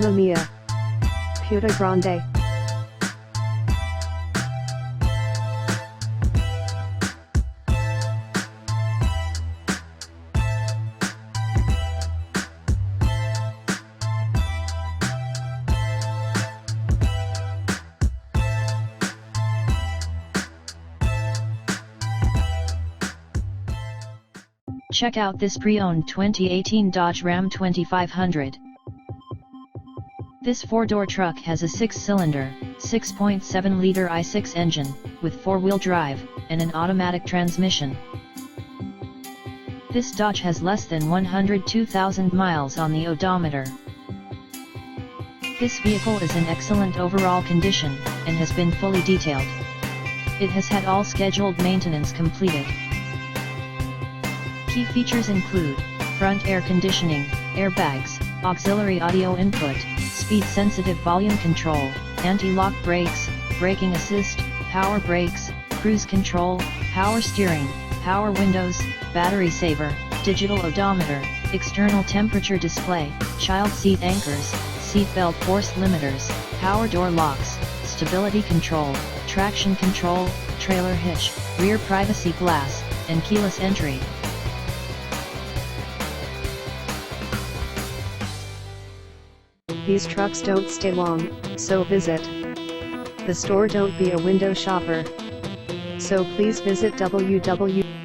La Mia. Puta Grande. Check out this pre-owned 2018 Dodge Ram 2500. This four-door truck has a 6-cylinder, 6.7-liter i6 engine, with 4-wheel drive, and an automatic transmission. This Dodge has less than 102,000 miles on the odometer. This vehicle is in excellent overall condition, and has been fully detailed. It has had all scheduled maintenance completed. Key features include front air conditioning, airbags, auxiliary audio input, speed-sensitive volume control, anti-lock brakes, braking assist, power brakes, cruise control, power steering, power windows, battery saver, digital odometer, external temperature display, child seat anchors, seat belt force limiters, power door locks, stability control, traction control, trailer hitch, rear privacy glass, and keyless entry. These trucks don't stay long, so visit the store. Don't be a window shopper. So please visit www